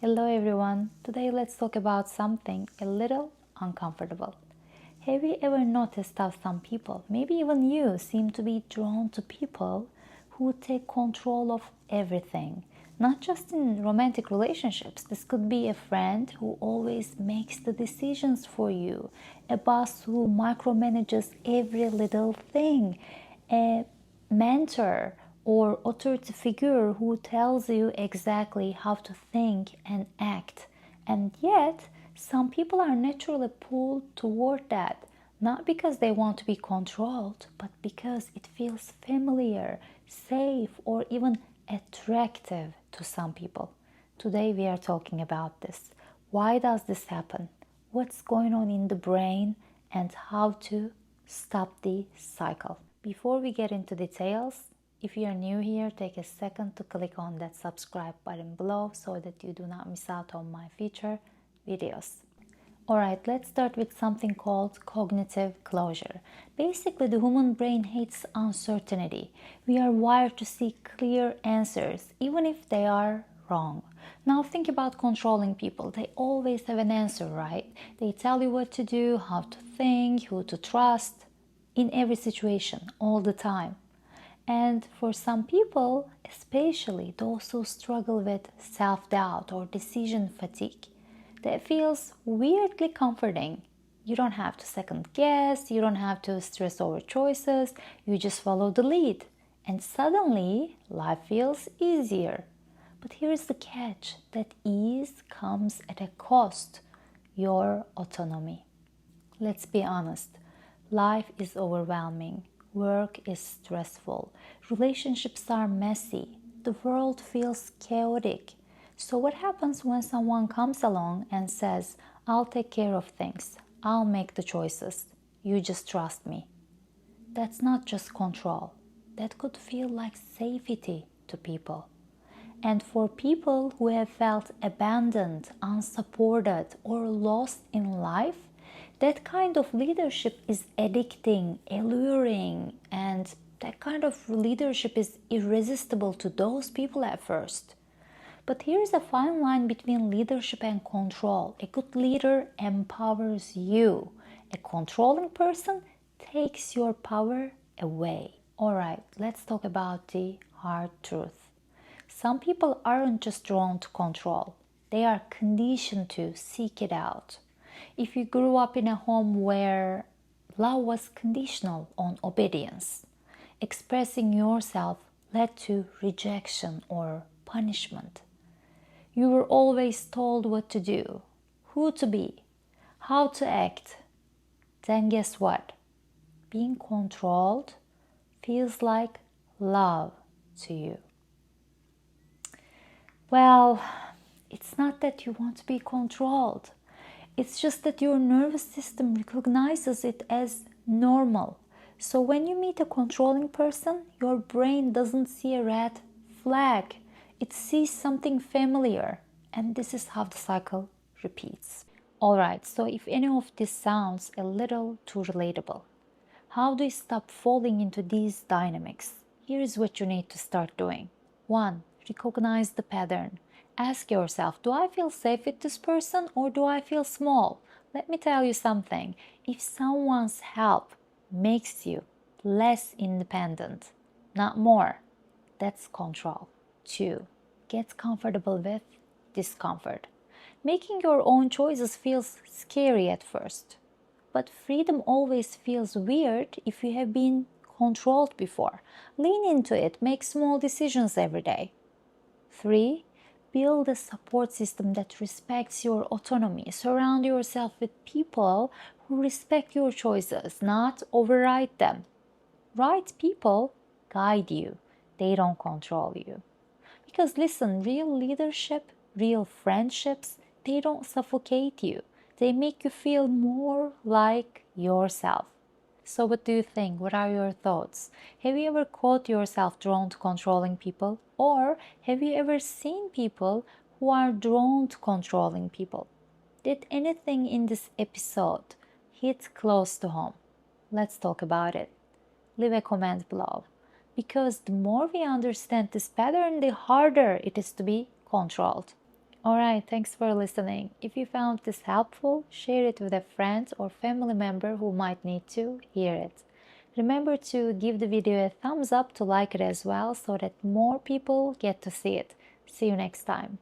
Hello everyone. Today let's talk about something a little uncomfortable. Have you ever noticed how some people, maybe even you, seem to be drawn to people who take control of everything? Not just in romantic relationships. This could be a friend who always makes the decisions for you, a boss who micromanages every little thing, a mentor or authority figure who tells you exactly how to think and act. And yet, some people are naturally pulled toward that, not because they want to be controlled, but because it feels familiar, safe, or even attractive to some people. Today, we are talking about this. Why does this happen? What's going on in the brain, and how to stop the cycle? Before we get into details, if you are new here, take a second to click on that subscribe button below so that you do not miss out on my future videos. Alright, let's start with something called cognitive closure. Basically, the human brain hates uncertainty. We are wired to seek clear answers, even if they are wrong. Now think about controlling people. They always have an answer, right? They tell you what to do, how to think, who to trust, in every situation, all the time. And for some people, especially those who struggle with self-doubt or decision fatigue, that feels weirdly comforting. You don't have to second guess, you don't have to stress over choices, you just follow the lead. And suddenly, life feels easier. But here's the catch, that ease comes at a cost, your autonomy. Let's be honest, life is overwhelming, work is stressful, relationships are messy, the world feels chaotic. So, what happens when someone comes along and says, I'll take care of things, I'll make the choices, you just trust me? That's not just control, that could feel like safety to people. And for people who have felt abandoned, unsupported, or lost in life, that kind of leadership is addicting, alluring, and that kind of leadership is irresistible to those people at first. But here's a fine line between leadership and control. A good leader empowers you. A controlling person takes your power away. Alright, let's talk about the hard truth. Some people aren't just drawn to control, they are conditioned to seek it out. If you grew up in a home where love was conditional on obedience, expressing yourself led to rejection or punishment. You were always told what to do, who to be, how to act. Then guess what? Being controlled feels like love to you. Well, it's not that you want to be controlled. It's just that your nervous system recognizes it as normal. So when you meet a controlling person, your brain doesn't see a red flag. It sees something familiar. And this is how the cycle repeats. Alright, so if any of this sounds a little too relatable, how do you stop falling into these dynamics? Here's what you need to start doing. 1. Recognize the pattern. Ask yourself, do I feel safe with this person or do I feel small? Let me tell you something. If someone's help makes you less independent, not more, that's control. 2. Get comfortable with discomfort. Making your own choices feels scary at first. But freedom always feels weird if you have been controlled before. Lean into it, make small decisions every day. 3. Build a support system that respects your autonomy. Surround yourself with people who respect your choices, not override them. Right people guide you, they don't control you. Because listen, real leadership, real friendships, they don't suffocate you. They make you feel more like yourself. So what do you think? What are your thoughts? Have you ever caught yourself drawn to controlling people? Or have you ever seen people who are drawn to controlling people? Did anything in this episode hit close to home? Let's talk about it. Leave a comment below. Because the more we understand this pattern, the harder it is to be controlled. Alright, thanks for listening. If you found this helpful, share it with a friend or family member who might need to hear it. Remember to give the video a thumbs up to like it as well so that more people get to see it. See you next time.